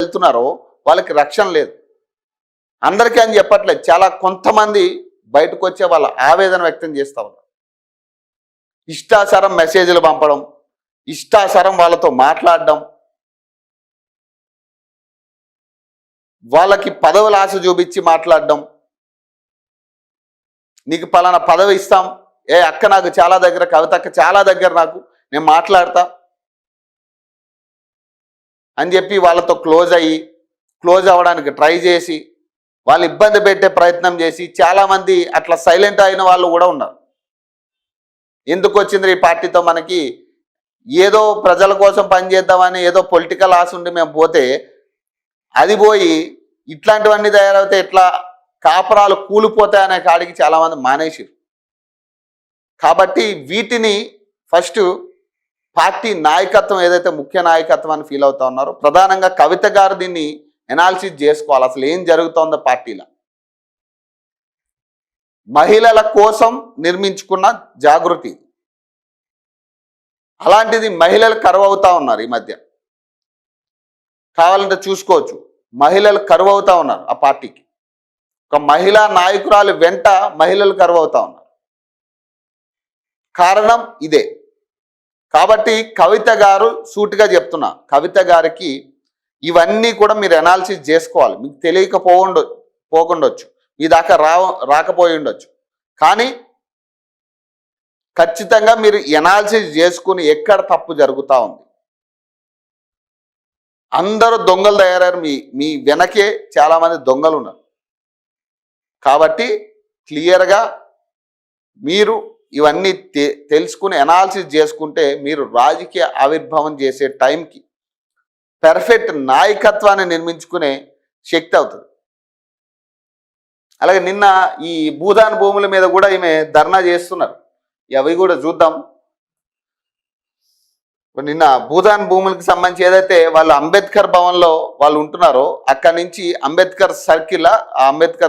వెళ్తున్నారో వాళ్ళకి రక్షణ లేదు. అందరికీ అని చెప్పట్లేదు, చాలా కొంతమంది బయటకు వచ్చే వాళ్ళ ఆవేదన వ్యక్తం చేస్తూ ఉన్నారు. ఇష్టాసారం మెసేజ్లు పంపడం, ఇష్టాసారం వాళ్ళతో మాట్లాడడం, వాళ్ళకి పదవుల ఆశ చూపించి మాట్లాడడం. నీకు పలానా పదవి ఇస్తాం, ఏ అక్క నాకు చాలా దగ్గర, కవిత అక్క చాలా దగ్గర, నాకు నేను మాట్లాడతా అని చెప్పి వాళ్ళతో క్లోజ్ అవ్వడానికి ట్రై చేసి వాళ్ళు ఇబ్బంది పెట్టే ప్రయత్నం చేసి చాలామంది అట్లా సైలెంట్ అయిన వాళ్ళు కూడా ఉన్నారు. ఎందుకు వచ్చింది ఈ పార్టీతో మనకి, ఏదో ప్రజల కోసం పనిచేద్దామని ఏదో పొలిటికల్ ఆశ ఉండి మేము పోతే అది పోయి ఇట్లాంటివన్నీ తయారైతే ఎట్లా కాపురాలు కూలిపోతాయనే కాడికి చాలామంది మానేసారు. కాబట్టి వీటిని ఫస్ట్ పార్టీ నాయకత్వం ఏదైతే ముఖ్య నాయకత్వం అని ఫీల్ అవుతా ఉన్నారో, ప్రధానంగా కవిత గారు దీన్ని ఎనాలిసిస్ చేసుకోవాలి. అసలు ఏం జరుగుతోందో పార్టీలో. మహిళల కోసం నిర్మించుకున్న జాగృతి, అలాంటిది మహిళలు కరువు అవుతా ఉన్నారు. ఈ మధ్య కావాలంటే చూసుకోవచ్చు, మహిళలు కరువు అవుతా ఉన్నారు. ఆ పార్టీకి ఒక మహిళా నాయకురాలు వెంట మహిళలు కరువు అవుతా ఉన్నారు. కారణం ఇదే. కాబట్టి కవిత గారు సూటిగా చెప్తున్నా, కవిత గారికి ఇవన్నీ కూడా మీరు ఎనాలిసిస్ చేసుకోవాలి. మీకు పోకుండొచ్చు, మీ దాకా రాకపోయి ఉండొచ్చు, కానీ ఖచ్చితంగా మీరు ఎనాలిసిస్ చేసుకుని ఎక్కడ తప్పు జరుగుతూ ఉంది. అందరూ దొంగలు తయారయ్యారు, మీ వెనకే చాలామంది దొంగలు ఉన్నారు. కాబట్టి క్లియర్గా మీరు ఇవన్నీ తెలుసుకుని ఎనాలిసిస్ చేసుకుంటే మీరు రాజకీయ ఆవిర్భావం చేసే టైంకి పెర్ఫెక్ట్ నాయకత్వాన్ని నిర్మించుకునే శక్తి అవుతుంది. అలాగే నిన్న ఈ భూదాన్ భూముల మీద కూడా ఈమె ధర్నా చేస్తున్నారు. అవి కూడా చూద్దాం. నిన్న భూదాన్ భూములకు సంబంధించి ఏదైతే వాళ్ళు అంబేద్కర్ భవన్లో వాళ్ళు ఉంటున్నారో అక్కడి నుంచి అంబేద్కర్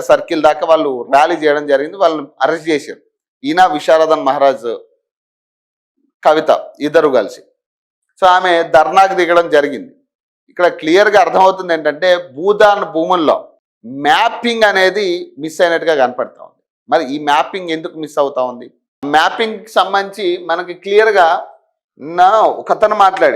సర్కిల్ దాకా వాళ్ళు ర్యాలీ చేయడం జరిగింది. వాళ్ళని అరెస్ట్ చేశారు. ఈయన విశారదన్ మహారాజ్, కవిత ఇద్దరు కలిసి. సో ఆమె ధర్నాకు దిగడం జరిగింది. ఇక్కడ క్లియర్గా అర్థమవుతుంది ఏంటంటే భూదాన్ భూముల్లో మ్యాపింగ్ అనేది మిస్ అయినట్టుగా కనపడతా ఉంది. మరి ఈ మ్యాపింగ్ ఎందుకు మిస్ అవుతా ఉంది? మ్యాపింగ్కి సంబంధించి మనకి క్లియర్గా ఒకతను మాట్లాడి